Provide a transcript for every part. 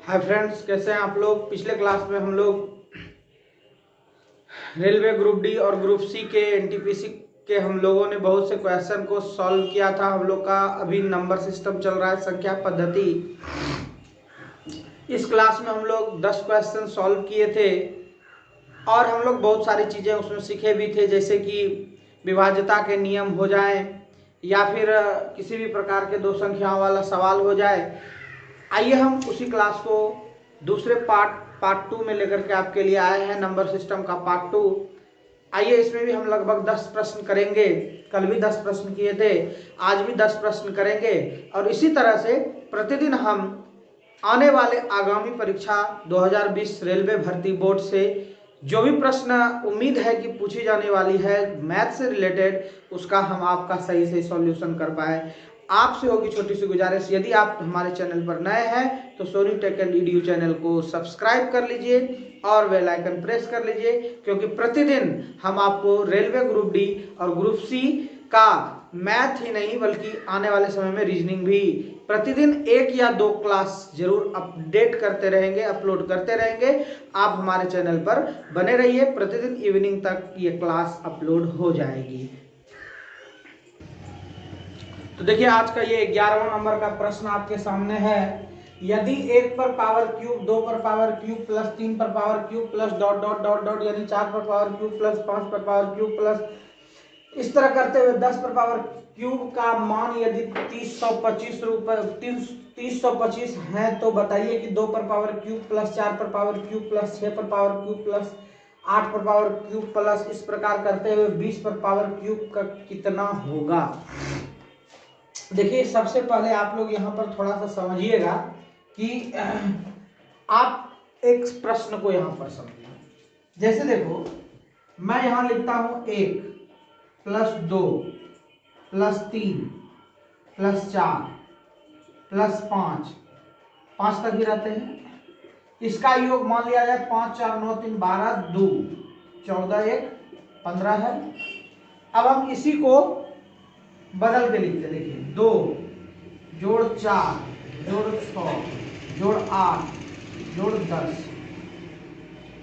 Hi friends, कैसे हैं आप लोग। पिछले क्लास में हम लोग रेलवे ग्रुप डी और ग्रुप सी के एनटीपीसी के हम लोगों ने बहुत से क्वेश्चन को सॉल्व किया था। हम लोग का अभी नंबर सिस्टम चल रहा है, संख्या पद्धति। इस क्लास में हम लोग 10 क्वेश्चन सॉल्व किए थे और हम लोग बहुत सारी चीज़ें उसमें सीखे भी थे, जैसे कि विभाज्यता के नियम हो जाए या फिर किसी भी प्रकार के दो संख्याओं वाला सवाल हो जाए। आइए हम उसी क्लास को दूसरे पार्ट 2 में लेकर के आपके लिए आए हैं, नंबर सिस्टम का पार्ट 2। आइए इसमें भी हम लगभग 10 प्रश्न करेंगे। कल भी 10 प्रश्न किए थे, आज भी 10 प्रश्न करेंगे और इसी तरह से प्रतिदिन हम आने वाले आगामी परीक्षा 2020 रेलवे भर्ती बोर्ड से जो भी प्रश्न उम्मीद है कि पूछी जाने वाली है मैथ से रिलेटेड, उसका हम आपका सही से सॉल्यूशन कर पाए। आपसे होगी छोटी सी गुजारिश, यदि आप हमारे चैनल पर नए हैं तो Soni tech and EDU channel को सब्सक्राइब कर लीजिए और बेल आइकन प्रेस कर लीजिए, क्योंकि प्रतिदिन हम आपको रेलवे ग्रुप डी और ग्रुप सी का मैथ ही नहीं बल्कि आने वाले समय में रीजनिंग भी प्रतिदिन 1 या 2 क्लास जरूर अपडेट करते रहेंगे, अपलोड करते रहेंगे। आप हमारे चैनल पर बने रहिए, प्रतिदिन इवनिंग तक ये क्लास अपलोड हो जाएगी। तो देखिए आज का ये 11वां नंबर का प्रश्न आपके सामने है। यदि 1 पर पावर क्यूब, 2 पर पावर क्यूब प्लस 3 पर power cube plus dot dot dot dot यानी 4 पर पावर क्यूब प्लस 5 पर पावर क्यूब प्लस इस तरह करते हुए 10 पर पावर क्यूब का मान यदि 325 है तो बताइए कि 2 पर पावर क्यूब प्लस 4 पर पावर क्यूब प्लस 6 पर पावर क्यूब प्लस 8 पर पावर क्यूब प्लस इस प्रकार करते हुए 20 पर पावर क्यूब का कितना होगा। देखिए सबसे पहले आप लोग यहाँ पर थोड़ा सा समझिएगा कि आप एक प्रश्न को यहाँ पर समझिए। जैसे देखो, मैं यहाँ लिखता हूँ 1 प्लस 2 प्लस 3 प्लस 4 प्लस 5 तक ही रहते हैं। इसका योग मान लिया जाए 5 4 9 3 12 2 14 1 15 है। अब हम इसी को बदल के लिखते, देखिए 2 जोड़ 4 जोड़ 6 जोड़ 8 जोड़ 10,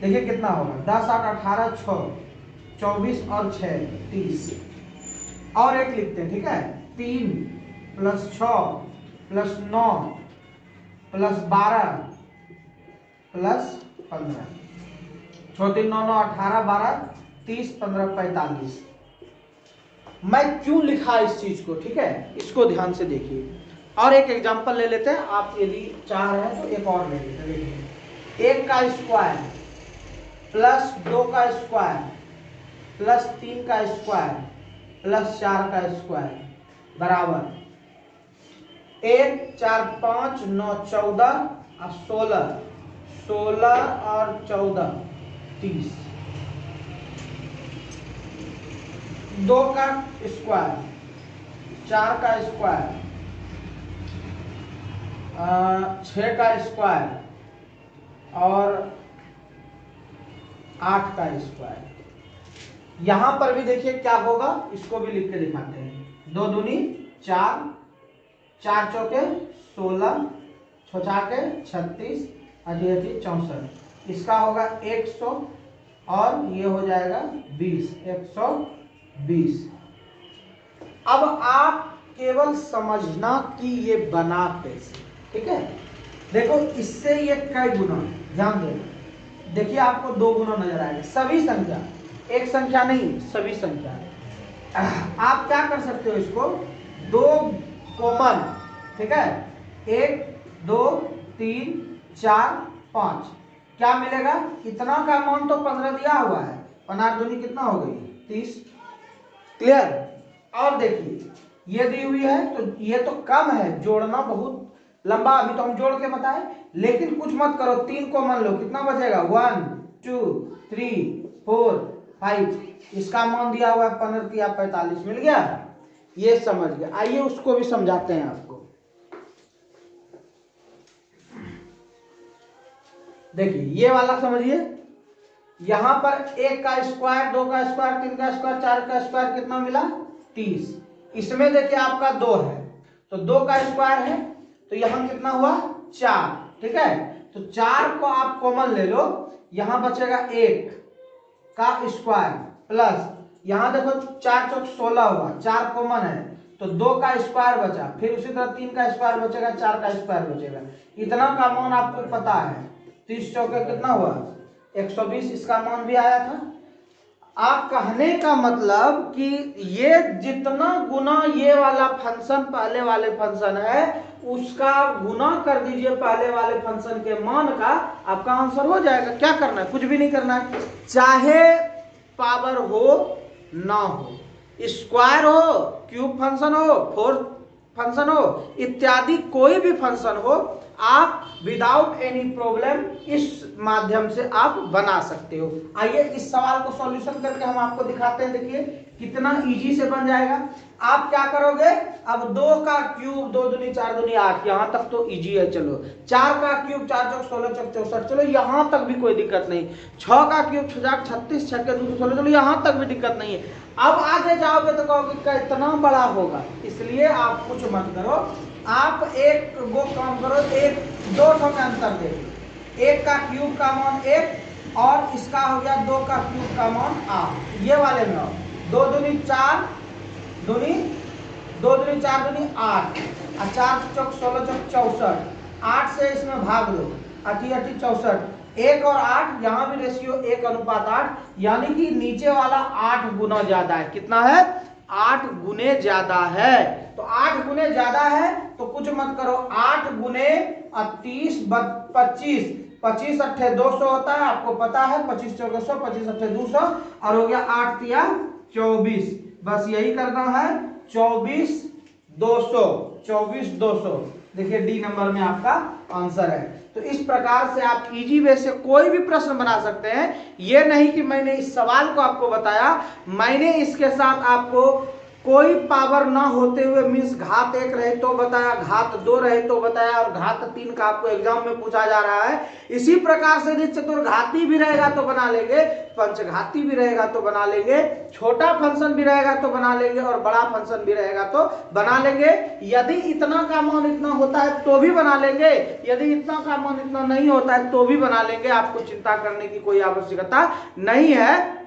देखिए कितना होगा 10 8 18 6 24 और 6 30। और एक लिखते हैं, ठीक है, 3 प्लस 6 प्लस 9 प्लस 12 प्लस 15, 6 3 9 9 18 12 30 15 45। मैं क्यों लिखा इस चीज को, ठीक है, इसको ध्यान से देखिए। और एक एग्जांपल ले लेते हैं, आप यदि चाह रहे हैं तो एक और ले लेते हैं। देखिए 1 का स्क्वायर प्लस 2 का स्क्वायर प्लस 3 का स्क्वायर प्लस 4 का स्क्वायर बराबर 1 4 5 9 14 और 16 और 14 30। 2 का स्क्वायर 4 का स्क्वायर 6 का स्क्वायर और 8 का स्क्वायर। यहां पर भी देखिए क्या होगा, इसको भी लिख के दिखाते हैं। 2 दूनी 4, 4 चौके 16, 6 छाके 36, 38 64। इसका होगा 100 और ये हो जाएगा 20, 120। अब आप केवल समझना कि ये बना कैसे, ठीक है। देखो इससे ये कई गुना, ध्यान दो, देखिए आपको 2 गुना नजर आएगा। सभी संख्या, एक संख्या नहीं, सभी संख्या। आप क्या कर सकते हो, इसको 2 कॉमन, ठीक है, 1 2 3 4 5, क्या मिलेगा, इतना का अमाउंट तो 15 दिया हुआ है, 15 दूनी कितना हो गई 30, क्लियर। और देखिए ये दी हुई है तो ये तो कम है, जोड़ना बहुत लंबा, अभी तो हम जोड़ के बताए, लेकिन कुछ मत करो, 3 को मान लो, कितना बचेगा 1 2 3 4 5। इसका मान दिया हुआ है 15 या 45, मिल गया, ये समझ गया। आइए उसको भी समझाते हैं आपको। देखिए ये वाला समझिए, यहां पर 1 का स्क्वायर 2 का स्क्वायर 3 का स्क्वायर 4 का स्क्वायर कितना मिला 30। इसमें देखिए आपका 2 है तो 2 का स्क्वायर है तो यहां कितना हुआ 4, ठीक है। तो 4 को आप कॉमन ले लो, यहां बचेगा 1 का स्क्वायर प्लस यहां देखो 4 चौक 16 हुआ, 4 कॉमन है तो 2 का स्क्वायर बचा, फिर उसी तरह 3 का स्क्वायर बचेगा, 4 का स्क्वायर बचेगा। इतना का मान आपको पता है, 30 चौके कितना हुआ 120, इसका मान भी आया था। आप कहने का मतलब कि ये जितना गुना ये वाला फंक्शन पहले वाले फंक्शन है उसका गुना कर दीजिए पहले वाले फंक्शन के मान का, आपका आंसर हो जाएगा। क्या करना है, कुछ भी नहीं करना है, चाहे पावर हो ना हो, स्क्वायर हो, क्यूब फंक्शन हो, फोर्थ फंक्शन हो, इत्यादि कोई भी फंक्शन हो, आप विदाउट एनी प्रॉब्लम इस माध्यम से आप बना सकते हो। आइए इस सवाल को सॉल्यूशन करके हम आपको दिखाते हैं, देखिए कितना इजी से बन जाएगा। आप क्या करोगे, अब 2 का क्यूब 2 दूनी 4 दूनी 8, यहां तक तो इजी है, चलो 4 का क्यूब 4 चौक 16 चौक 64, चलो यहां तक भी कोई दिक्कत नहीं। 6 का क्यूब 6 36 6 के 216, चलो यहां तक भी दिक्कत नहीं है। अब आगे जाओगे तो कहोगे कितना बड़ा होगा, इसलिए आप कुछ मत करो, आप एक वो काम करो, एक 2 में अंतर देखो, 1 का क्यूब का मान 1 और इसका हो गया 2 का क्यूब का मान 8, ये वाले में 2 दूनी 4 दूनी 2 दूनी 4 दूनी 8 और 4 चौक 16 चौक 64, 8 से इसमें भाग दो, 8 8 64, 1 और 8 यहां भी रेशियो 1:8, यानी कि नीचे वाला 8 गुना ज्यादा है। कितना है, 8 गुने ज्यादा है। तो 8 गुने ज्यादा है तो कुछ मत करो, 8 गुने 30 25, 25 अट्ठे 200 होता है, आपको पता है, 25 चौके 100, 25 अट्ठे 200 और हो गया 8 तिया 24, बस यही करना है, 24 200, 24 200। देखिए डी नंबर में आपका आंसर है। तो इस प्रकार से आप इजी वे से कोई भी प्रश्न बना सकते हैं। ये नहीं कि मैंने इस सवाल को आपको बताया, मैंने इसके साथ आपको कोई पावर ना होते हुए मीन्स घात 1 रहे तो बताया, घात 2 रहे तो बताया, और घात 3 का आपको एग्जाम में पूछा जा रहा है। इसी प्रकार से यदि चतुर्घाती भी रहेगा तो बना लेंगे, पंचघाती भी रहेगा तो बना लेंगे, छोटा फंक्शन भी रहेगा तो बना लेंगे और बड़ा फंक्शन भी रहेगा तो बना लेंगे। यदि इतना का मान इतना होता है तो भी बना लेंगे, यदि इतना का मान इतना नहीं होता है तो भी बना लेंगे। आपको चिंता करने की कोई आवश्यकता नहीं है,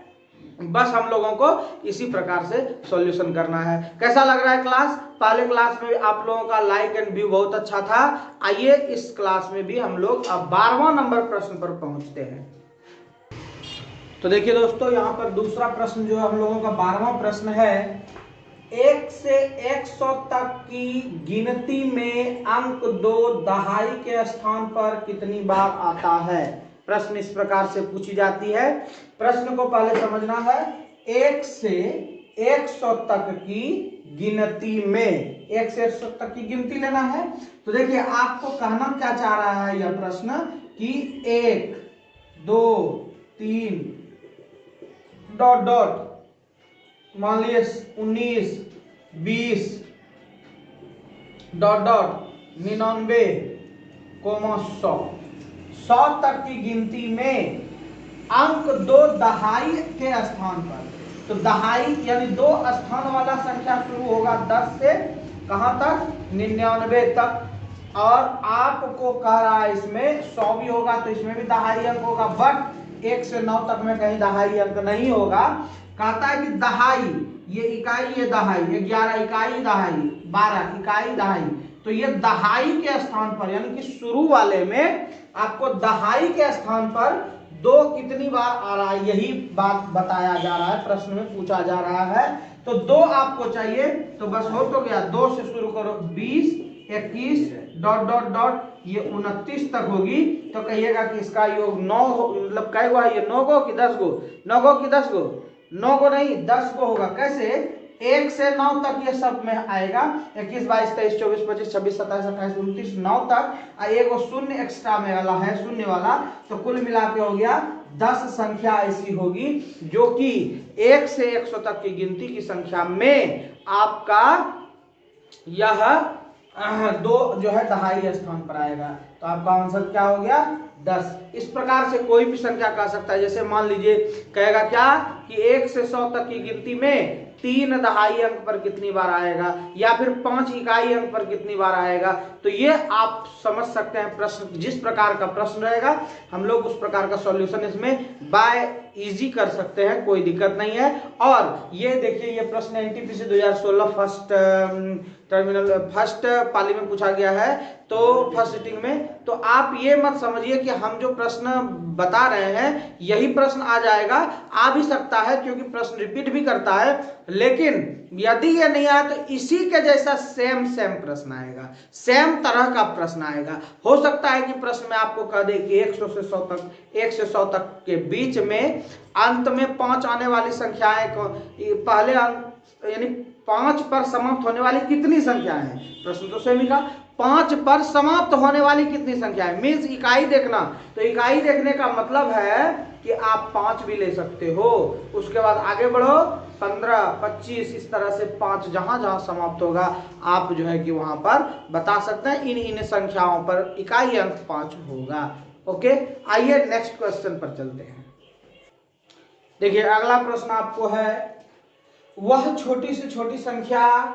बस हम लोगों को इसी प्रकार से सॉल्यूशन करना है। कैसा लग रहा है क्लास, पहले क्लास में आप लोगों का लाइक एंड व्यू बहुत अच्छा था। आइए इस क्लास में भी हम लोग अब 12वां नंबर प्रश्न पर पहुंचते हैं। तो देखिए दोस्तों, यहाँ पर दूसरा प्रश्न जो हम लोगों का 12वां प्रश्न है, 1 से 100 तक की गिनती में अंक 2 दहाई के स्थान पर कितनी बार आता है। प्रश्न इस प्रकार से पूछी जाती है। प्रश्न को पहले समझना है, 1 से 100 तक की गिनती में, 1 से 100 तक की गिनती लेना है। तो देखिए आपको कहना क्या चाह रहा है यह प्रश्न कि 1 2 3 डॉट डॉट, मान लीजिए 19 20 डॉट डॉट 99 100 तक की गिनती में अंक 2 दहाई के स्थान पर, तो दहाई यानी 2 स्थान वाला संख्या शुरू होगा 10 से कहां तक 99 तक, और आपको कह रहा है इसमें 100 भी होगा तो इसमें भी दहाई अंक होगा, बट 1 से 9 तक में कहीं दहाई अंक नहीं होगा। कहता है कि दहाई, ये इकाई ये दहाई, 11 इकाई दहाई, 12 इकाई दहाई, तो ये दहाई के स्थान पर यानी कि शुरू वाले में आपको दहाई के स्थान पर 2 कितनी बार आ रहा है, यही बात बताया जा रहा है, प्रश्न में पूछा जा रहा है। तो 2 आपको चाहिए, तो बस हो तो गया, 2 से शुरू करो, 20 21 डॉट डॉट डॉट, ये 29 तक होगी। तो कहिएगा कि इसका योग 9 मतलब कै गो है ये, 9 गो कि 10 गो, 9 गो कि 10 गो, 9 को नहीं 10 को होगा। कैसे, 1 से 9 तक ये सब में आएगा, 21 22 23 24 25 26 27 28 29 9 तक, और एगो शून्य एक्स्ट्रा में वाला है, शून्य वाला, तो कुल मिला के हो गया 10 संख्या ऐसी होगी जो कि 1 से 100 तक की गिनती की संख्या में आपका यह 2 जो है दहाई स्थान पर आएगा। तो आपका आंसर क्या हो गया 10। इस प्रकार से कोई भी संख्या कह सकता है, जैसे मान लीजिए कहेगा क्या कि 1 से 100 तक की गिनती में 3 दहाई अंक पर कितनी बार आएगा, या फिर 5 इकाई अंक पर कितनी बार आएगा। तो ये आप समझ सकते हैं, प्रश्न जिस प्रकार का प्रश्न रहेगा हम लोग उस प्रकार का सॉल्यूशन इसमें बाय इजी कर सकते हैं, कोई दिक्कत नहीं है। और ये देखिए, ये प्रश्न एनटीपीसी 2016 फर्स्ट पाली में पूछा गया है, तो फर्स्ट सिटिंग में। तो आप ये मत समझिए कि हम जो प्रश्न बता रहे हैं यही प्रश्न आ जाएगा, आ भी सकता है क्योंकि प्रश्न रिपीट भी करता है, लेकिन यदि ये नहीं आया तो इसी के जैसा सेम प्रश्न आएगा, सेम तरह का प्रश्न आएगा। हो सकता है कि प्रश्न में आपको कह दे कि 100 से 100 तक के बीच में अंत में 5 आने वाली संख्याएं पहले अंक यानी 5 पर समाप्त होने वाली कितनी संख्याएं हैं, प्रश्न तो सेम ही का 5 पर समाप्त होने वाली कितनी संख्याएं, मीन्स इकाई देखना। तो इकाई देखने का मतलब है कि आप 5 भी ले सकते हो, उसके बाद आगे बढ़ो 15, 25, इस तरह से 5 जहां जहां समाप्त होगा आप जो है कि वहां पर बता सकते हैं इन संख्याओं पर इकाई अंक 5 होगा। ओके, आइए नेक्स्ट क्वेश्चन पर चलते हैं। देखिए अगला प्रश्न आपको है, वह छोटी से छोटी संख्या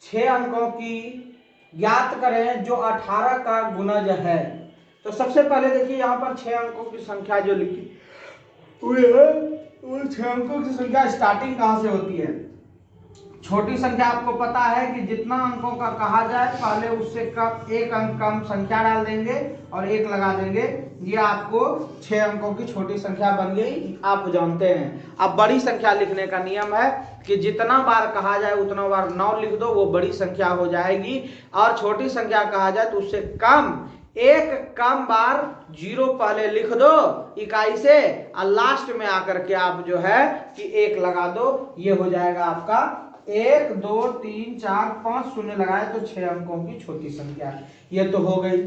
6 अंकों की ज्ञात करें जो 18 का गुणज है। तो सबसे पहले देखिए यहाँ पर 6 अंकों की संख्या जो लिखी हुई है, वो 6 अंकों की संख्या स्टार्टिंग कहाँ से होती है। छोटी संख्या आपको पता है कि जितना अंकों का कहा जाए पहले उससे कम 1 अंक कम संख्या डाल देंगे और 1 लगा देंगे, ये आपको 6 अंकों की छोटी संख्या बन गई, आप जानते हैं। अब बड़ी संख्या लिखने का नियम है कि जितना बार कहा जाए उतना बार 9 लिख दो, वो बड़ी संख्या हो जाएगी। और छोटी संख्या कहा जाए तो उससे कम 1 कम बार 0 पहले लिख दो इकाई से, और लास्ट में आकर के आप जो है कि 1 लगा दो, ये हो जाएगा आपका 1 2 3 4 5 शून्य लगाए तो 6 अंकों की छोटी संख्या, ये तो हो गई।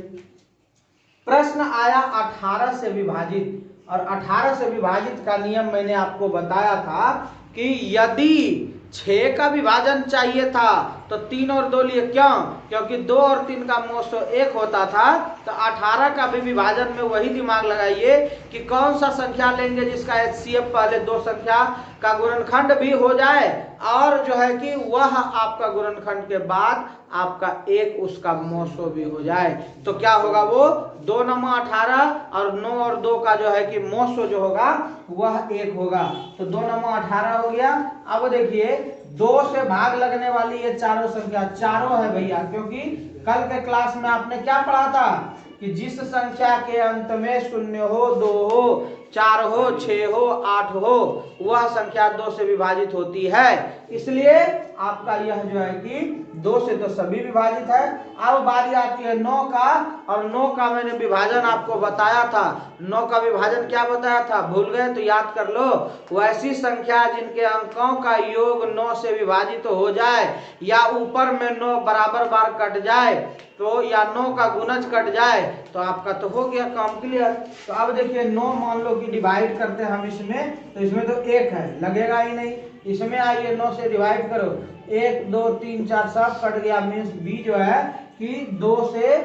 प्रश्न आया 18 से विभाजित, और 18 से विभाजित का नियम मैंने आपको बताया था कि यदि 6 का विभाजन चाहिए था तो 3 और 2 लिए, क्यों, क्योंकि 2 और 3 का मोसो 1 होता था। तो 18 का भी विभाजन में वही दिमाग लगाइए कि कौन सा संख्या लेंगे जिसका HCF पहले 2 संख्या का गुणनखंड भी हो जाए, और जो है कि वह आपका गुणनखंड के बाद आपका 1 उसका मोसो भी हो जाए। तो क्या होगा, वो 2 9 18 और 9 और 2 का जो है कि मोसो जो होगा वह 1 होगा। तो 2 9 18 हो गया। अब देखिए 2 से भाग लगने वाली ये चारों संख्या, चारों है भैया, क्योंकि कल के क्लास में आपने क्या पढ़ा था कि जिस संख्या के अंत में 0 हो, 2 हो, 4 हो, 6 हो, 8 हो, वह संख्या 2 से विभाजित होती है। इसलिए आपका यह जो है कि 2 से तो सभी विभाजित है। अब बारी आती है 9 का, और 9 का मैंने विभाजन आपको बताया था। 9 का विभाजन क्या बताया था, भूल गए तो याद कर लो। वैसी संख्या जिनके अंकों का योग 9 से विभाजित हो जाए, या ऊपर में 9 बराबर बार कट जाए, तो या 9 का गुणज कट जाए, तो आपका तो हो गया काम क्लियर। तो अब देखिए 9 मान लो कि डिवाइड करते हैं हम इसमें, तो इसमें तो 1 है, लगेगा ही नहीं। इसमें आइए 9 से डिवाइड करो, 1 2 3 4 सब कट गया, मीन्स बी जो है कि 2 से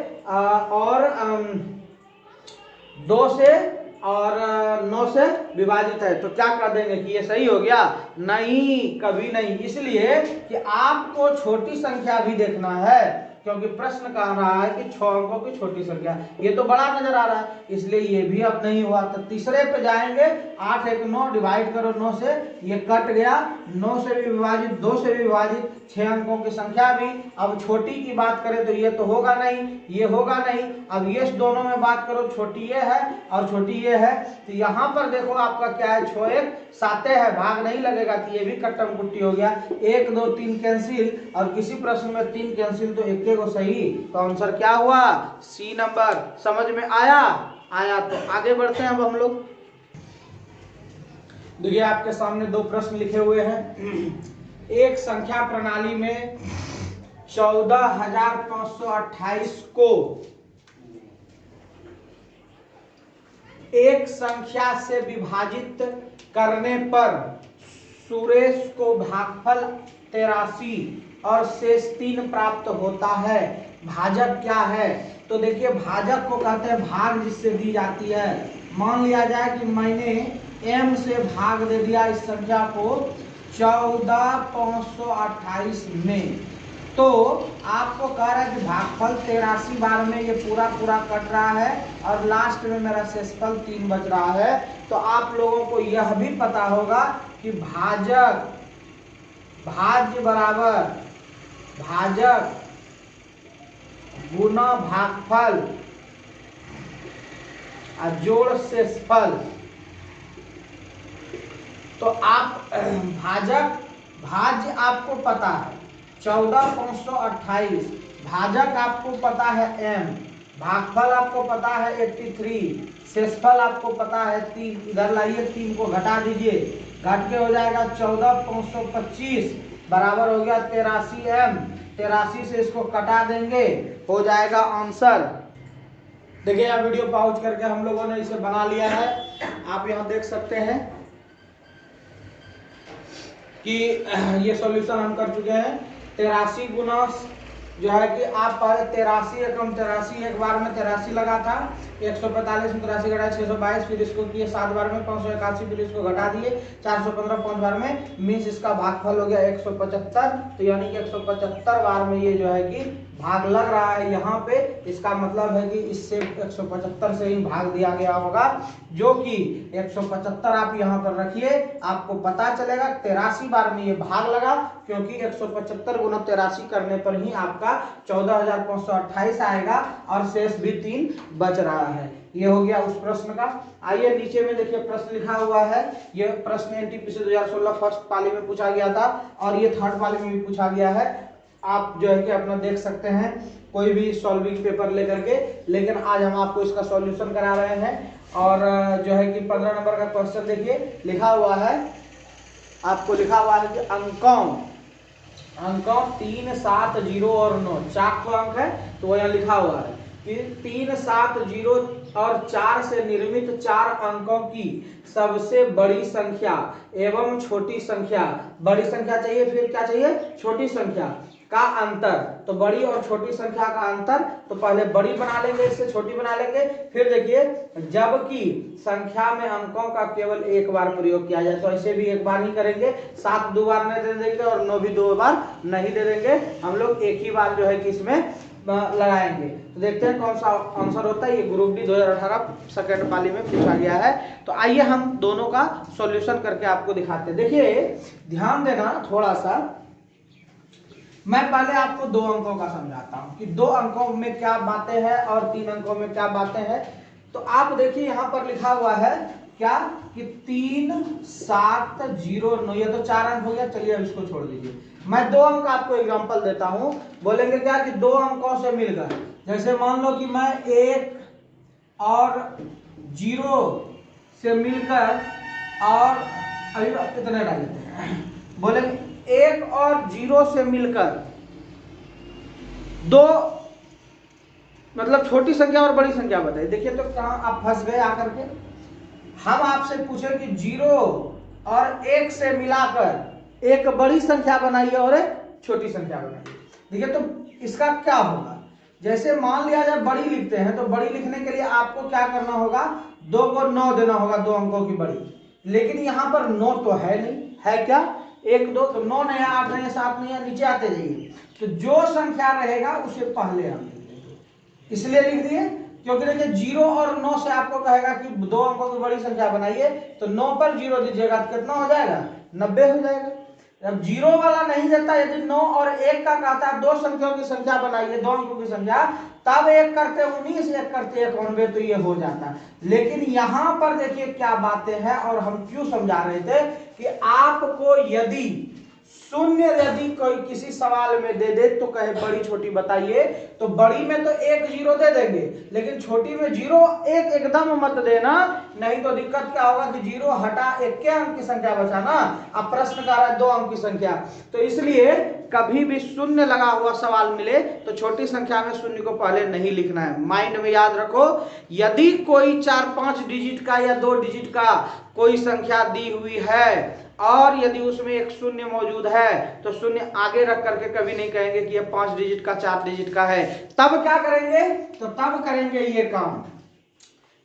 और 9 से विभाजित है। तो क्या कर देंगे कि ये सही हो गया, नहीं, कभी नहीं। इसलिए कि आपको छोटी संख्या भी देखना है, क्योंकि प्रश्न कह रहा है कि 6 अंकों की छोटी संख्या, ये तो बड़ा नजर आ रहा है, इसलिए ये भी अब नहीं हुआ। तो तीसरे पे जाएंगे, 8 1 9 डिवाइड करो 9 से, ये कट गया, 9 से भी विभाजित, 2 से भी विभाजित, 6 अंकों की संख्या भी। अब छोटी की बात करें तो ये तो होगा नहीं, ये होगा नहीं। अब ये दोनों में बात करो, छोटी ये है और छोटी ये है, तो यहाँ पर देखो आपका क्या है, 6 1 7 है, भाग नहीं लगेगा, तो ये भी कट्टम कुट्टी हो गया। 1 2 3 कैंसिल, और किसी प्रश्न में 3 कैंसिल तो 1 को सही, तो आंसर क्या हुआ, सी नंबर। समझ में आया तो आगे बढ़ते हैं अब हम लोग। देखिए आपके सामने 2 प्रश्न लिखे हुए हैं। एक संख्या प्रणाली में 14,528 को एक संख्या से विभाजित करने पर सुरेश को भागफल 83 और शेष 3 प्राप्त होता है, भाजक क्या है। तो देखिए भाजक को कहते हैं भाग जिससे दी जाती है। मान लिया जाए कि मैंने m से भाग दे दिया इस संख्या को 14,528 में। तो आपको कह रहा है कि भागफल 83 बार में ये पूरा पूरा कट रहा है और लास्ट में मेरा शेषफल 3 बच रहा है। तो आप लोगों को यह भी पता होगा कि भाजक भाज्य बराबर भाजक गुना भागफल और जोड़ शेषफल। तो आप भाज्य आपको पता है 14,528, भाजक आपको पता है m, भागफल आपको पता है 83, शेषफल आपको पता है 3। इधर लाइए 3 को घटा दीजिए, घट के हो जाएगा 14,525 बराबर हो गया 83m। 83 से इसको कटा देंगे, हो जाएगा आंसर। देखिए यह वीडियो पॉज करके हम लोगों ने इसे बना लिया है। आप यहाँ देख सकते हैं कि ये सॉल्यूशन हम कर चुके हैं। 83 गुना जो है कि आप पहले 83 एक बार में 83 लगा था, 145 में 83 घटा 622, फिर इसको किए 7 बार में 581, फिर इसको घटा दिए 415 5 बार में, मीन्स इसका भागफल हो गया 175। तो यानी कि 175 बार में ये जो है कि भाग लग रहा है यहाँ पे। इसका मतलब है कि इससे 175 से ही भाग दिया गया होगा, जो कि 175 आप यहाँ पर रखिए, आपको पता चलेगा 83 बार में ये भाग लगा, क्योंकि 175 गुना 83 करने पर ही आपका 14,528 आएगा और शेष भी 3 बच रहा है। ये हो गया उस प्रश्न का। आइए नीचे में देखिए प्रश्न लिखा हुआ है। ये प्रश्न एनटीपीसी 2016 फर्स्ट पाली में पूछा गया था और ये थर्ड पाली में भी पूछा गया है। आप जो है कि अपना देख सकते हैं कोई भी सॉल्विंग पेपर लेकर के, लेकिन आज हम आपको इसका सॉल्यूशन करा रहे हैं। और जो है कि 15 नंबर का क्वेश्चन देखिए लिखा हुआ है, आपको लिखा हुआ है कि अंकों 3, 7, 0 और 9 4 अंक है। तो वह यहाँ लिखा हुआ है कि 3, 7, 0 और 4 से निर्मित 4 अंकों की सबसे बड़ी संख्या एवं छोटी संख्या, बड़ी संख्या चाहिए फिर क्या चाहिए, छोटी संख्या का अंतर। तो बड़ी और छोटी संख्या का अंतर, तो पहले बड़ी बना लेंगे, इससे छोटी बना लेंगे। फिर देखिए जबकि संख्या में अंकों का केवल एक बार प्रयोग किया जाए, तो ऐसे भी एक बार ही करेंगे। 7 2 बार नहीं दे देंगे और 9 भी 2 बार नहीं दे देंगे, हम लोग एक ही बार जो है कि इसमें लगाएंगे। तो देखते हैं कौन सा आंसर होता है। ये ग्रुप डी 2018 सेकंड पाली में पूछा गया है। तो आइए हम दोनों का सॉल्यूशन करके आपको दिखाते हैं। देखिए ध्यान देना थोड़ा सा, मैं पहले आपको 2 अंकों का समझाता हूं कि 2 अंकों में क्या बातें हैं और 3 अंकों में क्या बातें हैं। तो आप देखिए यहां पर लिखा हुआ है क्या कि 3, 7, 0, 9, ये तो 4 अंक हो गया। चलिए अब इसको छोड़ दीजिए, मैं 2 अंक आपको एग्जांपल देता हूं। बोलेंगे क्या कि 2 अंकों से मिलकर, जैसे मान लो कि मैं 1 और 0 से मिलकर, और अभी इतने डाल देते हैं, बोलेंगे 1 और 0 से मिलकर 2, मतलब छोटी संख्या और बड़ी संख्या बताइए। देखिए तो कहां आप फंस गए आकर के। हम आपसे पूछे कि 0 और 1 से मिलाकर एक बड़ी संख्या बनाइए और एक छोटी संख्या बनाइए। देखिए तो इसका क्या होगा, जैसे मान लिया जाए बड़ी लिखते हैं, तो बड़ी लिखने के लिए आपको क्या करना होगा, 2 को 9 देना होगा, 2 अंकों की बड़ी। लेकिन यहां पर 9 तो है नहीं, है क्या 1 2, तो 9 नहीं है, 8 नहीं है, 7 नहीं है, नीचे आते जाइए। तो जो संख्या रहेगा उसे पहले हम लिख देंगे, इसलिए लिख दिए क्योंकि देखिए 0 और 9 से आपको कहेगा कि 2 अंकों की बड़ी संख्या बनाइए, तो 9 पर 0 दीजिएगा तो कितना हो जाएगा, 90 हो जाएगा। अब 0 वाला नहीं देता, यदि 9 और 1 का कहता है 2 संख्याओं की संख्या बनाइए, 2 अंकों की संख्या, तब 1 करते 19, 1 करते 91, तो ये हो जाता। लेकिन यहां पर देखिए क्या बातें हैं, और हम क्यों समझा रहे थे कि आपको यदि शून्य यदि कोई किसी सवाल में दे दे तो कहे बड़ी छोटी बताइए, तो बड़ी में तो 1 0 दे देंगे, लेकिन छोटी में 0 1 एकदम मत देना, नहीं तो दिक्कत क्या होगा कि 0 हटा 1 के अंक की संख्या बचा ना। अब प्रश्न का रहा है 2 अंक की संख्या, तो इसलिए कभी भी शून्य लगा हुआ सवाल मिले तो छोटी संख्या में शून्य को पहले नहीं लिखना है। माइंड में याद रखो, यदि कोई 4-5 डिजिट का या 2 डिजिट का कोई संख्या दी हुई है और यदि उसमें एक शून्य मौजूद है, तो शून्य आगे रख करके कभी नहीं कहेंगे कि ये 5 डिजिट का 4 डिजिट का है। तब क्या करेंगे, तो तब करेंगे ये काम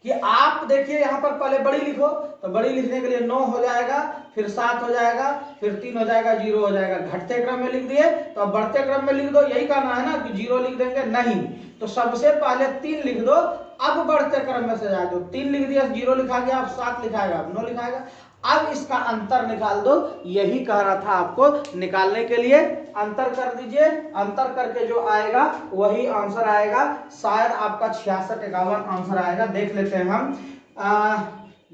कि आप देखिए यहाँ पर पहले बड़ी लिखो, तो बड़ी लिखने के लिए 9 हो जाएगा, फिर 7 हो जाएगा, फिर 3 हो जाएगा, 0 हो जाएगा। घटते क्रम में लिख दिए तो अब बढ़ते क्रम में लिख दो, यही कहना है ना कि 0 लिख देंगे, नहीं। तो सबसे पहले 3 लिख दो, अब बढ़ते क्रम में से जा दो। 3 लिख दिया, 0 लिखा गया, अब 7 लिखाएगा, अब 9 लिखाएगा। अब इसका अंतर निकाल दो, यही कह रहा था आपको निकालने के लिए। अंतर कर दीजिए, अंतर करके जो आएगा वही आंसर आएगा। शायद आपका 66-51 आंसर आएगा। देख लेते हैं हम।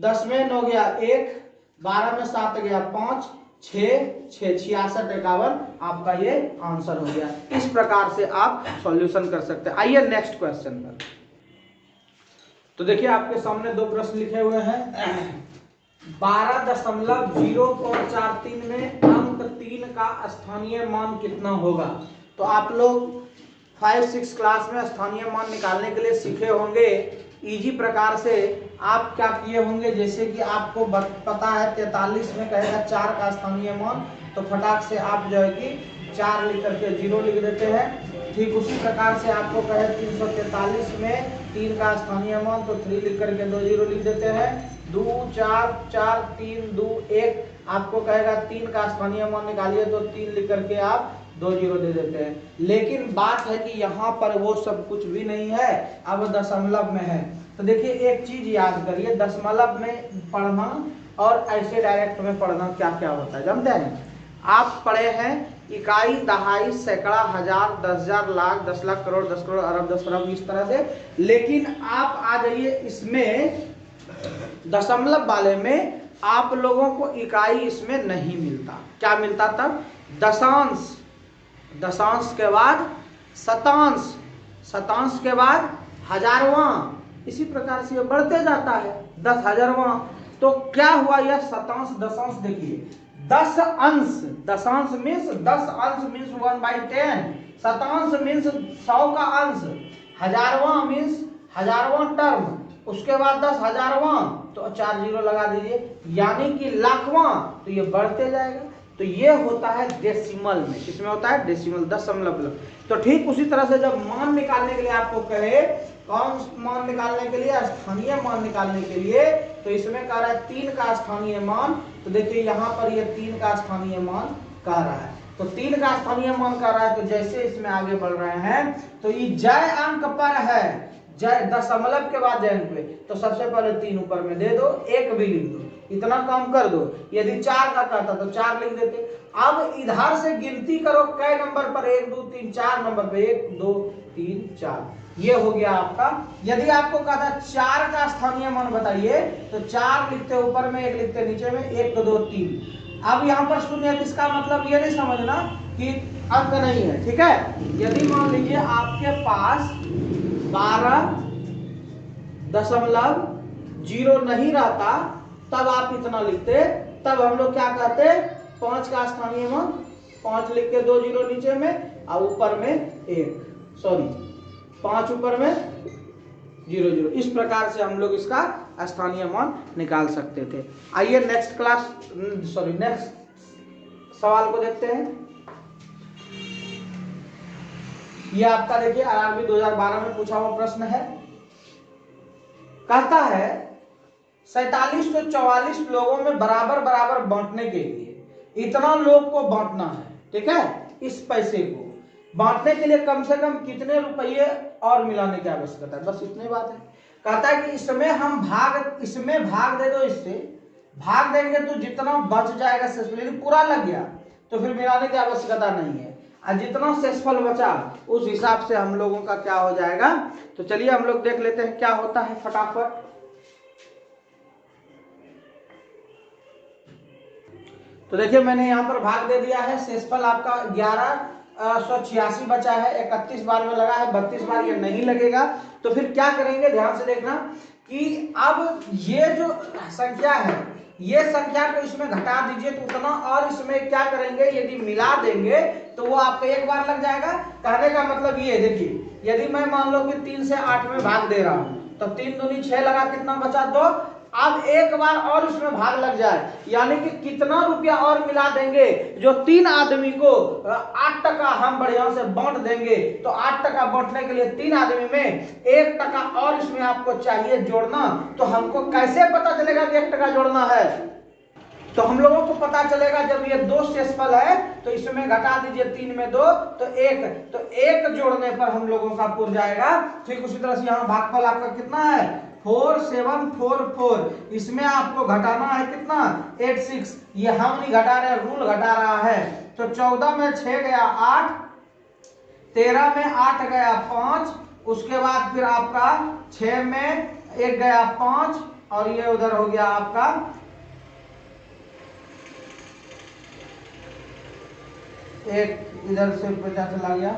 10 में 9 गया 1, 12 में 7 गया 5, 6 66-51 आपका ये आंसर हो गया। इस प्रकार से आप सॉल्यूशन कर सकते हैं। आइए नेक्स्ट क्वेश्चन पर। तो देखिए आपके सामने 2 प्रश्न लिखे हुए हैं। 12.043 में अंक 3 का स्थानीय मान कितना होगा? तो आप लोग 5-6 क्लास में स्थानीय मान निकालने के लिए सीखे होंगे। इजी प्रकार से आप क्या किए होंगे, जैसे कि आपको पता है 43 में कहेगा 4 का स्थानीय मान, तो फटाक से आप जो है कि 4 लिख करके 0 लिख देते हैं। ठीक उसी प्रकार से आपको कहे 343 में 3 का स्थानीय मान, तो 3 लिख करके 2 0 लिख देते हैं। 2 4 4 3 2 1 आपको कहेगा 3 का स्थानीय मान निकालिए, तो 3 लिख करके आप 2 0 दे देते हैं। लेकिन बात है कि यहाँ पर वो सब कुछ भी नहीं है, अब दशमलव में है। तो देखिए एक चीज याद करिए, दशमलव में पढ़ना और ऐसे डायरेक्ट में पढ़ना क्या क्या होता है जानते हैं? आप पढ़े हैं इकाई, दहाई, सैकड़ा, हजार, 10,000, लाख, 10 लाख, करोड़, 10 करोड़, अरब, 10 अरब, इस तरह से। लेकिन आप आ जाइए इसमें दशमलव वाले में, आप लोगों को इकाई इसमें नहीं मिलता। क्या मिलता तब? दशांश, दशांश के बाद शतांश, शतांश के बाद हजारवां, इसी प्रकार से ये बढ़ते जाता है 10,000वां। तो क्या हुआ यह शतांश दशांश? देखिए 10 अंश, दशांश मीन्स 10 अंश मीन्स 1/10, शतांश मीन्स 100 का अंश, हजारवां मीन्स हजारवां टर्म, उसके बाद 10,000वां, तो 4 0 लगा दीजिए, यानी कि लाखवां, तो ये बढ़ते जाएगा। तो ये होता है डेसिमल में। किसमें होता है? डेसिमल, दशमलव। तो ठीक उसी तरह से जब मान निकालने के लिए आपको कहे, कौन मान निकालने के लिए? स्थानीय मान निकालने के लिए, तो इसमें कह रहा है 3 का स्थानीय मान। तो देखिए यहाँ पर ये 3 का स्थानीय मान कह रहा है, तो 3 का स्थानीय मान कह रहा है। तो जैसे इसमें आगे बढ़ रहे हैं, तो ये जय अंक पर है, जय दशमलव के बाद जय अंक पे, तो सबसे पहले 3 ऊपर में दे दो, 1 भी लिख दो, इतना काम कर दो। यदि 4 का कहता तो 4 लिख देते। अब इधर से गिनती करो, कै नंबर पर? 1 2 3 4 नंबर पे, 1 2 3 4, ये हो गया आपका। यदि आपको कहता 4 का स्थानीय मान बताइए, तो 4 लिखते ऊपर में, 1 लिखते नीचे में, 1 2 3। अब यहाँ पर शून्य, इसका मतलब ये नहीं समझना कि अंक नहीं है, ठीक है। यदि मान लीजिए आपके पास 12.0 नहीं रहता, तब आप इतना लिखते, तब हम लोग क्या कहते? 5 का स्थानीय मान, 5 लिख के 2 0 नीचे में और ऊपर में 1, सॉरी 5 ऊपर में 0 0। इस प्रकार से हम लोग इसका स्थानीय मान निकाल सकते थे। आइए नेक्स्ट क्लास, सॉरी नेक्स्ट सवाल को देखते हैं। ये आपका देखिए आरआरबी 2012 में पूछा हुआ प्रश्न है। कहता है 47 तो 44 लोगों में बराबर बराबर बांटने के लिए इतना लोग को बांटना है, ठीक है। इस पैसे को बांटने के लिए कम से कम कितने रुपये और मिलाने की आवश्यकता है? बस इतनी बात है। कहता है कि इसमें हम भाग, इसमें भाग दे दो, इससे भाग देंगे तो जितना बच जाएगा शेषफल, यदि पूरा लग गया तो फिर मिलाने की आवश्यकता नहीं है, और जितना शेषफल बचा उस हिसाब से हम लोगों का क्या हो जाएगा। तो चलिए हम लोग देख लेते हैं क्या होता है फटाफट। तो देखिए मैंने यहाँ पर भाग दे दिया है। शेषफल आपका 1186 बचा है, 31 बार में लगा है, 32 बार ये नहीं लगेगा। तो फिर क्या करेंगे, ध्यान से देखना कि अब ये जो संख्या है, ये संख्या को इसमें घटा दीजिए, तो उतना, और इसमें क्या करेंगे, यदि मिला देंगे तो वो आपका एक बार लग जाएगा। कहने का मतलब ये देखिए, यदि मैं मान लो कि 3 से 8 में भाग दे रहा हूं, तो 3 दूनी 6 लगा, कितना बचा? 2, अब एक बार और उसमें भाग लग जाए, यानी कि कितना रुपया और मिला देंगे, जो 3 आदमी को 8 टका हम बढ़िया से बांट देंगे, तो 8 टका बांटने के लिए 3 आदमी में 1 टका और इसमें आपको चाहिए जोड़ना। तो हमको कैसे पता चलेगा कि 1 टका जोड़ना है? तो हम लोगों को पता चलेगा जब ये 2 शेषफल है तो इसमें घटा दीजिए 3 में 2 तो 1, तो 1 जोड़ने पर हम लोगों का पूर जाएगा। ठीक उसी तरह से यहाँ भागफल आपका कितना है 4744, इसमें आपको घटाना है कितना 86, ये हम नहीं घटा रहे, रूल घटा रहा है। तो 14 में 6 गया 8, 13 में 8 गया 5, उसके बाद फिर आपका 6 में 1 गया 5, और ये उधर हो गया आपका 1 इधर से बचा चला गया।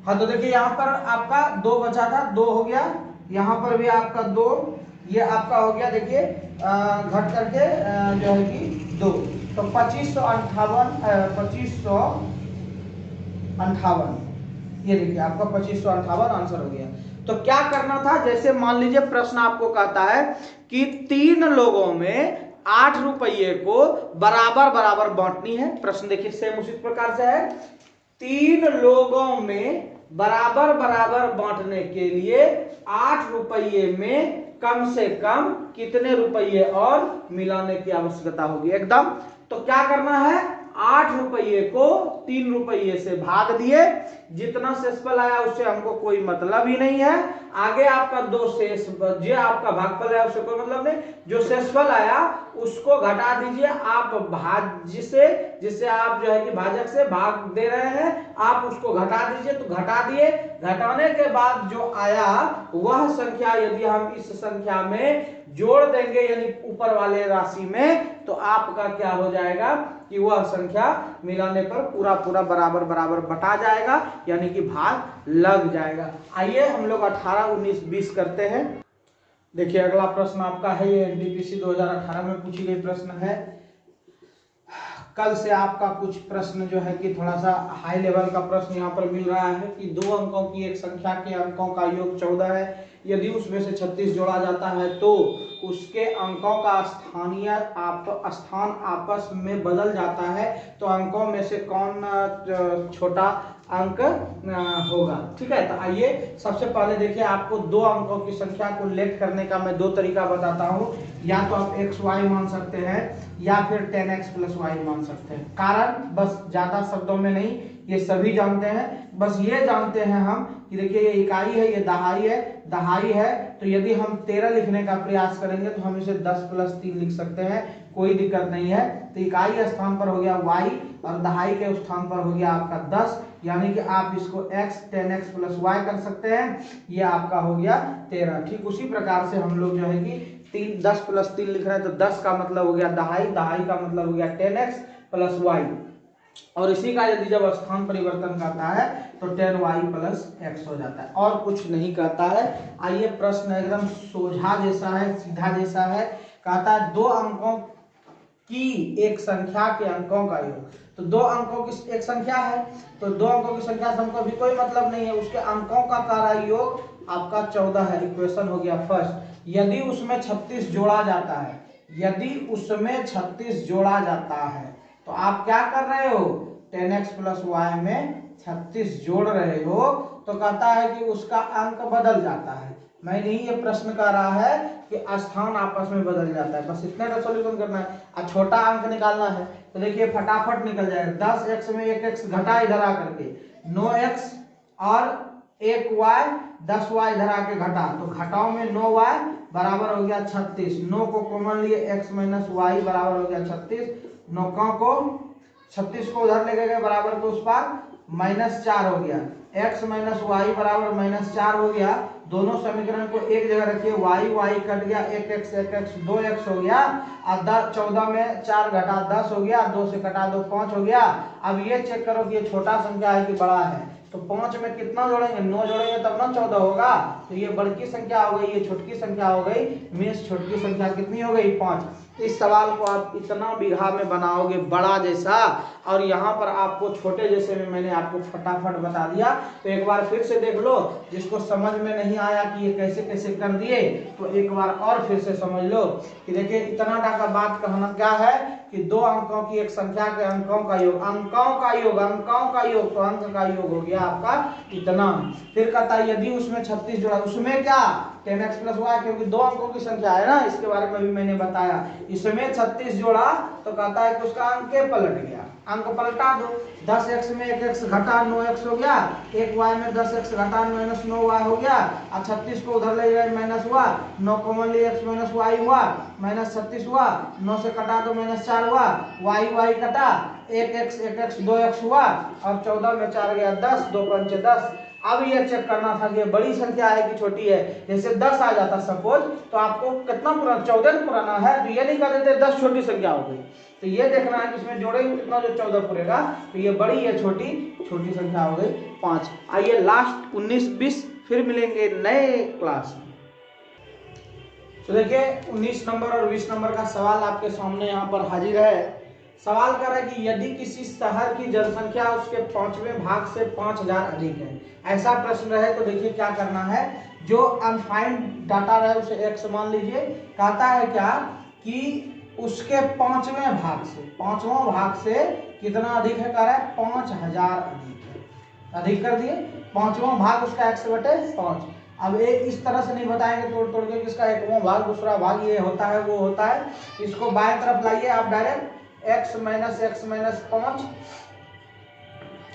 हाँ तो देखिए यहाँ पर आपका 2 बचा था, 2 हो गया, यहाँ पर भी आपका 2, ये आपका हो गया देखिए घट करके जो है कि 2, तो 2558, ये देखिए आपका 2558 आंसर हो गया। तो क्या करना था, जैसे मान लीजिए प्रश्न आपको कहता है कि 3 लोगों में 8 रुपये को बराबर बराबर बांटनी है। प्रश्न देखिए सेम उसी प्रकार से है, 3 लोगों में बराबर बराबर बांटने के लिए 8 रुपये में कम से कम कितने रुपये और मिलाने की आवश्यकता होगी एकदम। तो क्या करना है, 8 रुपये को 3 रुपये से भाग दिए, जितना शेषफल आया उससे हमको कोई मतलब ही नहीं है। आगे आपका 2 शेष जो आपका भागफल है उससे कोई मतलब नहीं, जो शेषफल आया उसको घटा दीजिए आप भाज्य से, जिससे आप जो है कि भाजक से भाग दे रहे हैं, आप उसको घटा दीजिए। तो घटा दिए, घटाने के बाद जो आया वह संख्या यदि हम इस संख्या में जोड़ देंगे यानी ऊपर वाले राशि में, तो आपका क्या हो जाएगा कि वह संख्या मिलाने पर पूरा पूरा बराबर बराबर बटा जाएगा, यानी कि भाग लग जाएगा। आइए हम लोग 18, 19, 20 करते हैं। देखिए अगला प्रश्न आपका है, ये एनटीपीसी 2018 में पूछी गई प्रश्न है। कल से आपका कुछ प्रश्न जो है कि थोड़ा सा हाई लेवल का प्रश्न यहाँ पर मिल रहा है कि 2 अंकों की एक संख्या के अंकों का योग 14 है, यदि उसमें से 36 जोड़ा जाता है तो उसके अंकों का स्थान आपस में बदल जाता है, तो अंकों में से कौन छोटा अंक होगा। ठीक है, तो आइए सबसे पहले देखिए, आपको 2 अंकों की संख्या को लेट करने का मैं 2 तरीका बताता हूँ। या तो आप xy मान सकते हैं या फिर 10x + y मान सकते हैं। कारण बस ज्यादा शब्दों में नहीं, ये सभी जानते हैं, बस ये जानते हैं हम कि देखिए ये इकाई है, ये दहाई है, तो यदि हम 13 लिखने का प्रयास करेंगे तो हम इसे 10 + 3 लिख सकते हैं, कोई दिक्कत नहीं है। तो इकाई स्थान पर हो गया y और दहाई के स्थान पर हो गया आपका 10, यानी कि आप इसको x 10x + y कर सकते हैं, ये आपका हो गया 13। ठीक उसी प्रकार से हम लोग जो है कि 10 + 3 लिख रहे हैं, तो 10 का मतलब हो गया दहाई का मतलब हो गया 10x + y, और इसी का यदि जब स्थान परिवर्तन करता है तो 10y + x हो जाता है, और कुछ नहीं कहता है। आइए प्रश्न एकदम सोझा जैसा है, सीधा जैसा है, कहता है 2 अंकों की एक संख्या के अंकों का योग। तो 2 अंकों की एक संख्या है, तो 2 अंकों की संख्या से हमको भी कोई मतलब नहीं है, उसके अंकों का सारा योग आपका 14 है। इक्वेशन हो गया फर्स्ट। यदि उसमें 36 जोड़ा जाता है, यदि उसमें 36 जोड़ा जाता है तो आप क्या कर रहे हो, 10x + y में 36 जोड़ रहे हो, तो कहता है कि उसका अंक बदल जाता है। मैं नहीं, ये प्रश्न कर रहा है कि स्थान आपस में बदल जाता है, बस इतने का सॉल्यूशन करना है और छोटा अंक निकालना है। तो देखिए फटाफट निकल जाएगा, 10x में 1x घटा इधर आ करके 9x और 1y, 10y इधर आके घटा, तो घटाओ में 9y बराबर हो गया 36। 9 को कॉमन लिए, x - y बराबर हो गया 36। 9 को 36 को उधर लेके गए बराबर को उस पार -4 हो गया, x - y बराबर -4 हो गया। दोनों समीकरण को एक जगह रखिए, y कट गया, 1x 2x हो गया, और 14 में 4 घटा 10 हो गया, 2 से घटा 2 5 हो गया। अब ये चेक करो कि ये छोटा संख्या है कि बड़ा है, तो 5 में कितना जोड़ेंगे, 9 जोड़ेंगे तब ना 14 होगा, तो ये बड़ी संख्या हो गई, ये छोटी संख्या हो गई, मीन्स छोटी संख्या कितनी हो गई 5। इस सवाल को आप इतना बीघा में बनाओगे बड़ा जैसा, और यहाँ पर आपको छोटे जैसे में मैंने आपको फटाफट बता दिया। तो एक बार फिर से देख लो, जिसको समझ में नहीं आया कि ये कैसे कैसे कर दिए तो एक बार और फिर से समझ लो कि देखिए इतना का बात कहना क्या है कि दो अंकों की एक संख्या के अंकों का योग, अंकों का योग, अंकों का योग, तो अंक का योग हो गया आपका इतना। फिर कहता है यदि उसमें 36 जोड़ा, उसमें क्या 10x + y, क्योंकि दो अंकों की संख्या है ना, इसके बारे में भी मैंने बताया। इसमें 36 जोड़ा तो कहता है कि उसका अंक पलट गया, अंक पलटा दो। 10x में 1x घटा 9x हो गया, 1y में 10x घटा -9y हो गया, और 36 को उधर ले गए माइनस हुआ, 9 कॉमन लिए x - y हुआ, -36 हुआ, 9 से कटा दो -4 हुआ, y कटा, 1x 1x 2x हुआ, और 14 में 4 गया 10, 2 पंचे 10। अब ये चेक करना था कि बड़ी संख्या है कि छोटी है। जैसे 10 आ जाता सपोज, तो आपको कितना पुराना, 14 पुराना है, तो ये नहीं कर देते 10 छोटी संख्या हो गई। तो ये देखना है कि इसमें जोड़ेंगे कितना, जो 14 पूरेगा, तो ये बड़ी है छोटी, छोटी संख्या हो गई 5। आइए लास्ट 19-20 फिर मिलेंगे नए क्लास में। तो देखिए 19 नंबर और 20 नंबर का सवाल आपके सामने यहाँ पर हाजिर है। सवाल कर रहा है कि यदि किसी शहर की जनसंख्या उसके 5वें भाग से 5000 अधिक है, ऐसा प्रश्न रहे तो देखिए क्या करना है। जो अनफाइंड डाटा रहे उसे x मान लीजिए। कहता है क्या कि उसके 5वें भाग से, 5वां भाग से कितना अधिक है, कह रहा है 5000 अधिक है। अधिक कर दिए, 5वां भाग उसका x/5। अब एक इस तरह से नहीं बताएंगे तोड़ तोड़ के किसका 1वां भाग दूसरा भाग ये होता है वो होता है। इसको बाएं तरफ लाइए आप डायरेक्ट, x - x - 5,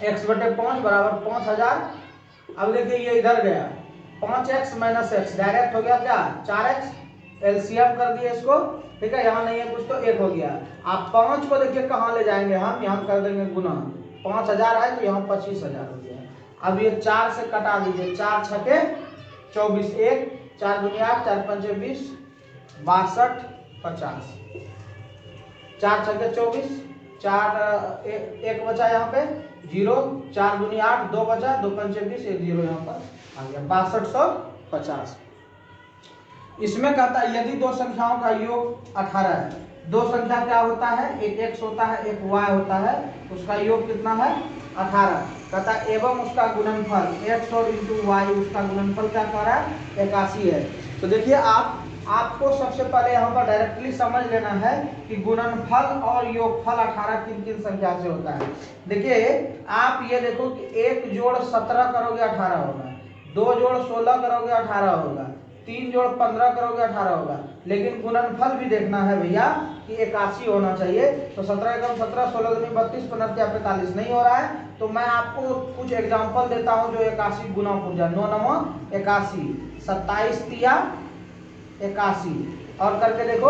x/5 बराबर 5000। अब देखिए ये इधर गया 5x - x डायरेक्ट हो गया क्या 4x, एलसीएम कर दिए इसको, ठीक है, यहाँ नहीं है कुछ तो 1 हो गया। आप 5 को देखिए कहाँ ले जाएंगे हम, यहाँ कर देंगे गुना, 5000 है तो यहाँ 25000 हो गया। अब ये 4 से कटा दीजिए, 4 छके 24, 1 4 दूनी 8, 4 पंचे 20, 62 50, 4 छके 24, 4 1 बचा यहाँ पे 0, 4 दूनी 8, 2 बचा, 2 पंचे 20, 1 0 यहाँ पर आ गया 6250। इसमें कहता है यदि दो संख्याओं का योग 18 है, दो संख्या क्या होता है, एक x होता है एक y होता है, उसका योग कितना है 18। कहता है एवं उसका गुणनफल x और इंटू y, उसका गुणनफल क्या कह रहा है 81 है। तो देखिए आपको सबसे पहले यहाँ पर डायरेक्टली समझ लेना है कि गुणनफल और योगफल 18 किन किन संख्या से होता है। देखिए आप ये देखो कि 1 जोड़ 17 करोगे 18 होगा, 2 जोड़ 16 करोगे 18 होगा, 3 जोड़ 15 करोगे 18 होगा, लेकिन गुणनफल भी देखना है भैया कि 81 होना चाहिए। तो 17 एकम 17, 16 दूनी 32, 15 या 45 नहीं हो रहा है, तो मैं आपको कुछ एग्जांपल देता हूं जो 81 गुना हो जाए। 9 9 81, 27 तिया 81, और करके देखो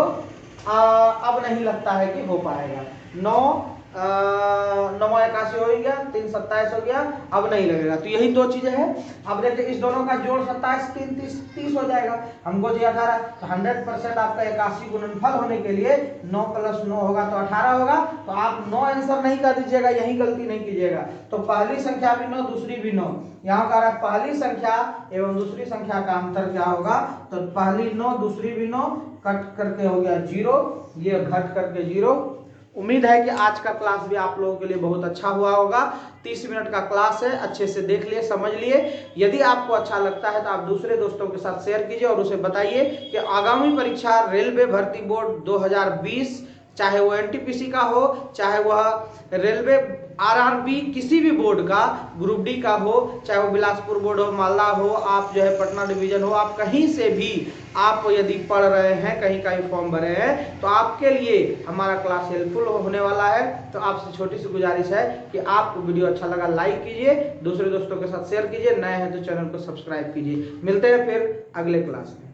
अब नहीं लगता है कि हो पाएगा। 9 9 81 हो गया, 3 27 हो गया, अब नहीं लगेगा। तो यही दो चीजें हैं। अब देखिए इस दोनों का जोड़ 27 3 30 हो जाएगा, हमको चाहिए 18। तो 100% आपका 81 गुणनफल होने के लिए 9 + 9 होगा तो 18 होगा। तो आप 9 आंसर नहीं कर दीजिएगा, यही गलती नहीं कीजिएगा। तो पहली संख्या भी 9 दूसरी भी 9, यहाँ कह रहा है पहली संख्या एवं दूसरी संख्या का अंतर क्या होगा, तो पहली 9 दूसरी भी 9, कट करके हो गया 0, ये घट करके 0। उम्मीद है कि आज का क्लास भी आप लोगों के लिए बहुत अच्छा हुआ होगा। 30 मिनट का क्लास है, अच्छे से देख लिए समझ लिए। यदि आपको अच्छा लगता है तो आप दूसरे दोस्तों के साथ शेयर कीजिए और उसे बताइए कि आगामी परीक्षा रेलवे भर्ती बोर्ड 2020, चाहे वो एनटीपीसी का हो, चाहे वह रेलवे आरआरबी किसी भी बोर्ड का, ग्रुप डी का हो, चाहे वो बिलासपुर बोर्ड हो, मालदा हो, आप जो है पटना डिवीजन हो, आप कहीं से भी आप यदि पढ़ रहे हैं, कहीं का भी फॉर्म भरे हैं, तो आपके लिए हमारा क्लास हेल्पफुल होने वाला है। तो आपसे छोटी सी गुजारिश है कि आपको वीडियो अच्छा लगा लाइक कीजिए, दूसरे दोस्तों के साथ शेयर कीजिए, नए हैं तो चैनल को सब्सक्राइब कीजिए। मिलते हैं फिर अगले क्लास में।